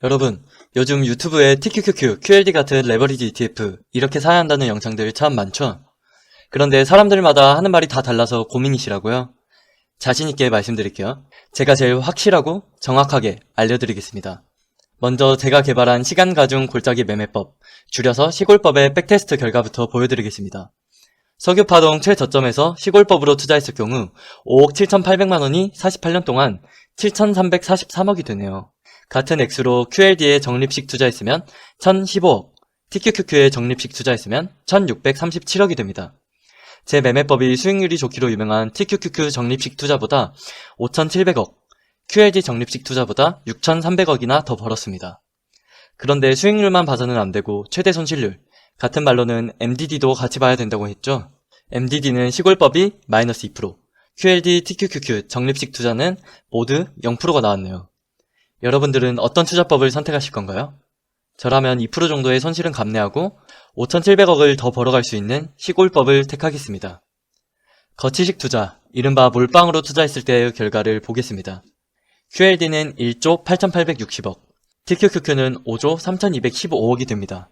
여러분, 요즘 유튜브에 TQQQ, QLD 같은 레버리지 ETF 이렇게 사야 한다는 영상들 참 많죠? 그런데 사람들마다 하는 말이 다 달라서 고민이시라고요? 자신있게 말씀드릴게요. 제가 제일 확실하고 정확하게 알려드리겠습니다. 먼저 제가 개발한 시간가중 골짜기 매매법, 줄여서 시골법의 백테스트 결과부터 보여드리겠습니다. 석유파동 최저점에서 시골법으로 투자했을 경우 5억 7,800만원이 48년 동안 7,343억이 되네요. 같은 액수로 QLD에 적립식 투자했으면 1,015억, TQQQ에 적립식 투자했으면 1,637억이 됩니다. 제 매매법이 수익률이 좋기로 유명한 TQQQ 적립식 투자보다 5,700억, QLD 적립식 투자보다 6,300억이나 더 벌었습니다. 그런데 수익률만 봐서는 안되고 최대 손실률, 같은 말로는 MDD도 같이 봐야 된다고 했죠. MDD는 시골법이 마이너스 2%, QLD, TQQQ 적립식 투자는 모두 0%가 나왔네요. 여러분들은 어떤 투자법을 선택하실 건가요? 저라면 2% 정도의 손실은 감내하고 5,700억을 더 벌어갈 수 있는 시골법을 택하겠습니다. 거치식 투자, 이른바 몰빵으로 투자했을 때의 결과를 보겠습니다. QLD는 1조 8,860억, TQQQ는 5조 3,215억이 됩니다.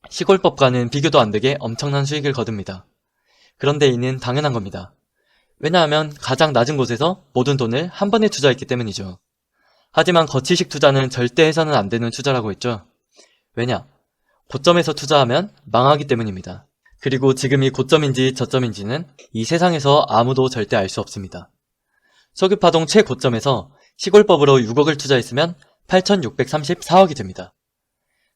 시골법과는 비교도 안되게 엄청난 수익을 거둡니다. 그런데 이는 당연한 겁니다. 왜냐하면 가장 낮은 곳에서 모든 돈을 한 번에 투자했기 때문이죠. 하지만 거치식 투자는 절대 해서는 안 되는 투자라고 했죠. 왜냐? 고점에서 투자하면 망하기 때문입니다. 그리고 지금이 고점인지 저점인지는 이 세상에서 아무도 절대 알 수 없습니다. 석유파동 최고점에서 시골법으로 6억을 투자했으면 8,634억이 됩니다.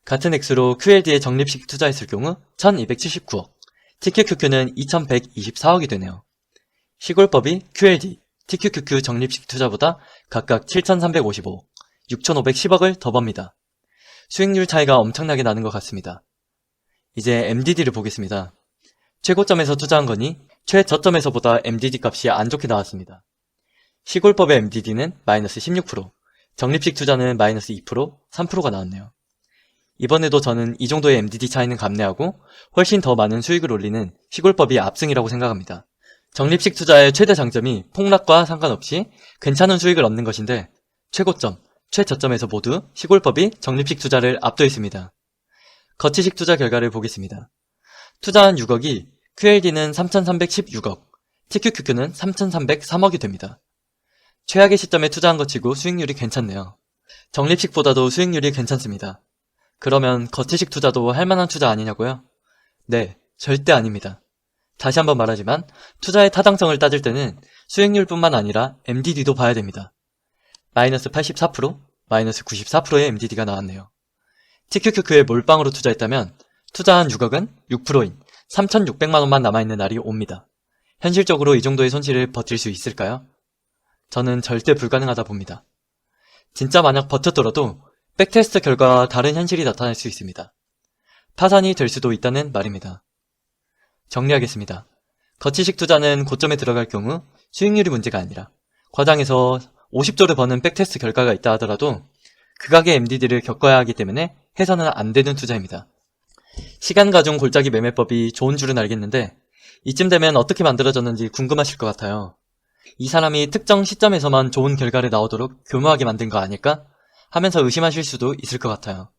같은 액수로 QLD에 적립식 투자했을 경우 1,279억, TQQQ는 2,124억이 되네요. 시골법이 QLD, TQQQ 적립식 투자보다 각각 7,355억, 6,510억을 더 법니다. 수익률 차이가 엄청나게 나는 것 같습니다. 이제 MDD를 보겠습니다. 최고점에서 투자한 거니 최저점에서보다 MDD 값이 안 좋게 나왔습니다. 시골법의 MDD는 마이너스 16%, 적립식 투자는 마이너스 2%, 3%가 나왔네요. 이번에도 저는 이 정도의 MDD 차이는 감내하고 훨씬 더 많은 수익을 올리는 시골법이 압승이라고 생각합니다. 적립식 투자의 최대 장점이 폭락과 상관없이 괜찮은 수익을 얻는 것인데 최고점, 최저점에서 모두 시골법이 적립식 투자를 압도 했습니다. 거치식 투자 결과를 보겠습니다. 투자한 6억이 QLD는 3,316억, TQQQ는 3,303억이 됩니다. 최악의 시점에 투자한 것 치고 수익률이 괜찮네요. 적립식보다도 수익률이 괜찮습니다. 그러면 거치식 투자도 할만한 투자 아니냐고요? 네, 절대 아닙니다. 다시 한번 말하지만 투자의 타당성을 따질 때는 수익률뿐만 아니라 MDD도 봐야 됩니다. 마이너스 84%, 마이너스 94%의 MDD가 나왔네요. TQQQ에 몰빵으로 투자했다면 투자한 6억은 6%인 3,600만원만 남아있는 날이 옵니다. 현실적으로 이 정도의 손실을 버틸 수 있을까요? 저는 절대 불가능하다 봅니다. 진짜 만약 버텼더라도 백테스트 결과와 다른 현실이 나타날 수 있습니다. 파산이 될 수도 있다는 말입니다. 정리하겠습니다. 거치식 투자는 고점에 들어갈 경우 수익률이 문제가 아니라 과장해서 50조를 버는 백테스트 결과가 있다 하더라도 극악의 MDD를 겪어야 하기 때문에 해서는 안 되는 투자입니다. 시간가중 골짜기 매매법이 좋은 줄은 알겠는데 이쯤 되면 어떻게 만들어졌는지 궁금하실 것 같아요. 이 사람이 특정 시점에서만 좋은 결과를 나오도록 교묘하게 만든 거 아닐까? 하면서 의심하실 수도 있을 것 같아요.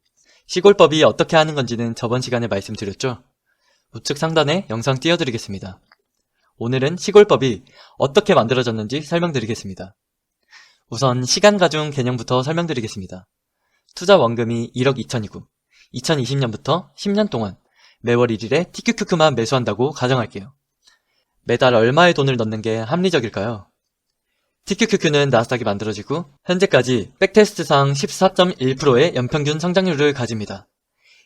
시골법이 어떻게 하는 건지는 저번 시간에 말씀드렸죠? 우측 상단에 영상 띄워드리겠습니다. 오늘은 시골법이 어떻게 만들어졌는지 설명드리겠습니다. 우선 시간가중 개념부터 설명드리겠습니다. 투자 원금이 1억 2천이고 2020년부터 10년 동안 매월 1일에 TQQQ만 매수한다고 가정할게요. 매달 얼마의 돈을 넣는 게 합리적일까요? TQQQ는 나스닥이 만들어지고 현재까지 백테스트상 14.1%의 연평균 성장률을 가집니다.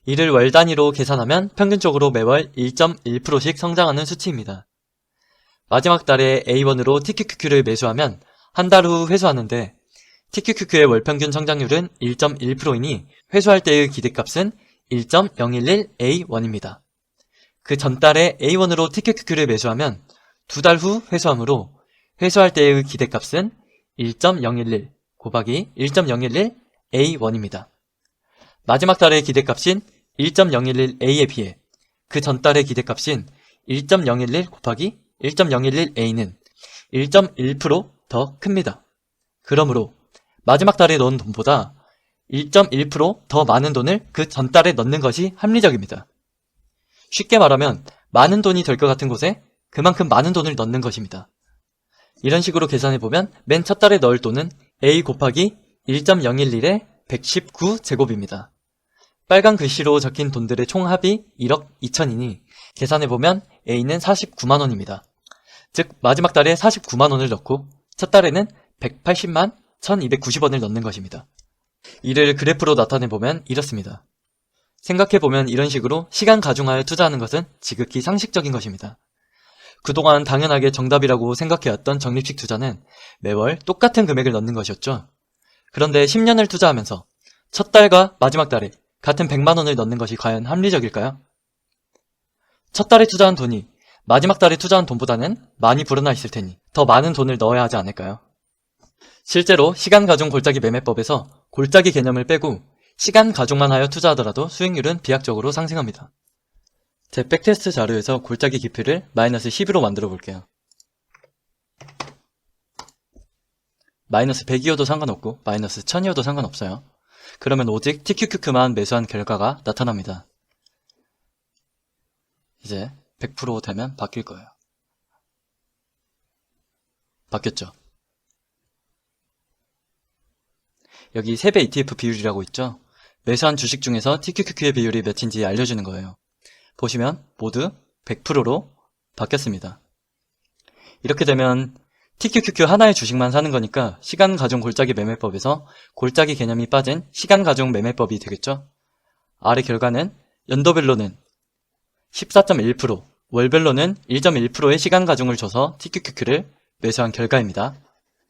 이를 월 단위로 계산하면 평균적으로 매월 1.1%씩 성장하는 수치입니다. 마지막 달에 A1으로 TQQQ를 매수하면 한 달 후 회수하는데 TQQQ의 월평균 성장률은 1.1%이니 회수할 때의 기대값은 1.011A1입니다. 그 전달에 A1으로 TQQQ를 매수하면 두 달 후 회수하므로 회수할 때의 기대값은 1.011 곱하기 1.011A1입니다. 마지막 달의 기대값인 1.011A에 비해 그 전달의 기대값인 1.011 곱하기 1.011A는 1.1% 더 큽니다. 그러므로 마지막 달에 넣은 돈보다 1.1%더 많은 돈을 그 전달에 넣는 것이 합리적입니다. 쉽게 말하면 많은 돈이 될 것 같은 곳에 그만큼 많은 돈을 넣는 것입니다. 이런 식으로 계산해보면 맨 첫 달에 넣을 돈은 A 곱하기 1.011의 119제곱입니다. 빨간 글씨로 적힌 돈들의 총합이 1억 2천이니 계산해보면 A는 49만원입니다. 즉 마지막 달에 49만원을 넣고 첫 달에는 180만 1290원을 넣는 것입니다. 이를 그래프로 나타내보면 이렇습니다. 생각해보면 이런 식으로 시간 가중하여 투자하는 것은 지극히 상식적인 것입니다. 그동안 당연하게 정답이라고 생각해왔던 적립식 투자는 매월 똑같은 금액을 넣는 것이었죠. 그런데 10년을 투자하면서 첫 달과 마지막 달에 같은 100만원을 넣는 것이 과연 합리적일까요? 첫 달에 투자한 돈이 마지막 달에 투자한 돈보다는 많이 불어나 있을 테니 더 많은 돈을 넣어야 하지 않을까요? 실제로 시간 가중 골짜기 매매법에서 골짜기 개념을 빼고 시간 가중만 하여 투자하더라도 수익률은 비약적으로 상승합니다. 제 백테스트 자료에서 골짜기 깊이를 마이너스 10으로 만들어 볼게요. 마이너스 100이어도 상관없고 마이너스 1000이어도 상관없어요. 그러면 오직 TQQQ만 매수한 결과가 나타납니다. 이제 100% 되면 바뀔 거예요. 바뀌었죠? 여기 3배 ETF 비율이라고 있죠? 매수한 주식 중에서 TQQQ의 비율이 몇인지 알려주는 거예요. 보시면 모두 100%로 바뀌었습니다. 이렇게 되면 TQQQ 하나의 주식만 사는 거니까 시간 가중 골짜기 매매법에서 골짜기 개념이 빠진 시간 가중 매매법이 되겠죠? 아래 결과는 연도별로는 14.1%, 월별로는 1.1%의 시간 가중을 줘서 TQQQ를 매수한 결과입니다.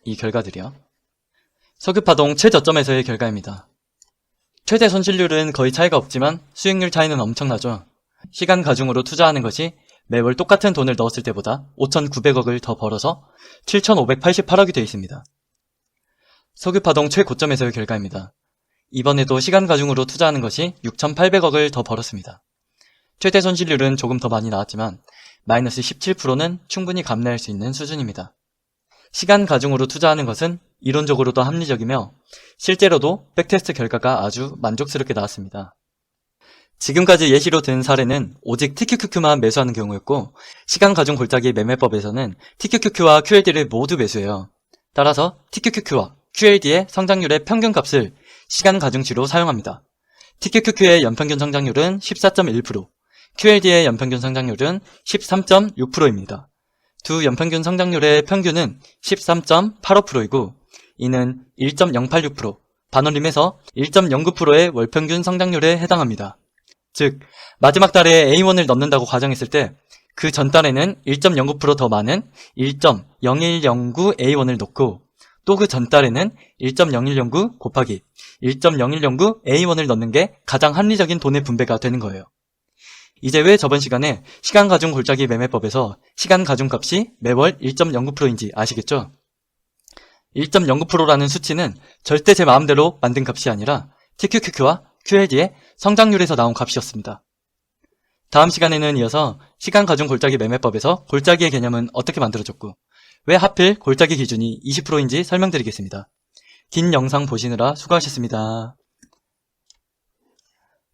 이 결과들이요. 석유파동 최저점에서의 결과입니다. 최대 손실률은 거의 차이가 없지만 수익률 차이는 엄청나죠. 시간 가중으로 투자하는 것이 매월 똑같은 돈을 넣었을 때보다 5,900억을 더 벌어서 7,588억이 되어 있습니다. 석유파동 최고점에서의 결과입니다. 이번에도 시간 가중으로 투자하는 것이 6,800억을 더 벌었습니다. 최대 손실률은 조금 더 많이 나왔지만 마이너스 17%는 충분히 감내할 수 있는 수준입니다. 시간 가중으로 투자하는 것은 이론적으로도 합리적이며 실제로도 백테스트 결과가 아주 만족스럽게 나왔습니다. 지금까지 예시로 든 사례는 오직 TQQQ만 매수하는 경우였고 시간 가중 골짜기 매매법에서는 TQQQ와 QLD를 모두 매수해요. 따라서 TQQQ와 QLD의 성장률의 평균값을 시간 가중치로 사용합니다. TQQQ의 연평균 성장률은 14.1%, QLD의 연평균 성장률은 13.6%입니다. 두 연평균 성장률의 평균은 13.85%이고 이는 1.086%, 반올림해서 1.09%의 월평균 성장률에 해당합니다. 즉, 마지막 달에 A1을 넣는다고 가정했을 때 그 전달에는 1.09% 더 많은 1.0109A1을 넣고 또 그 전달에는 1.0109 곱하기 1.0109A1을 넣는 게 가장 합리적인 돈의 분배가 되는 거예요. 이제 왜 저번 시간에 시간 가중 골짜기 매매법에서 시간 가중 값이 매월 1.09%인지 아시겠죠? 1.09%라는 수치는 절대 제 마음대로 만든 값이 아니라 TQQQ와 QLD의 성장률에서 나온 값이었습니다. 다음 시간에는 이어서 시간 가중 골짜기 매매법에서 골짜기의 개념은 어떻게 만들어졌고 왜 하필 골짜기 기준이 20%인지 설명드리겠습니다. 긴 영상 보시느라 수고하셨습니다.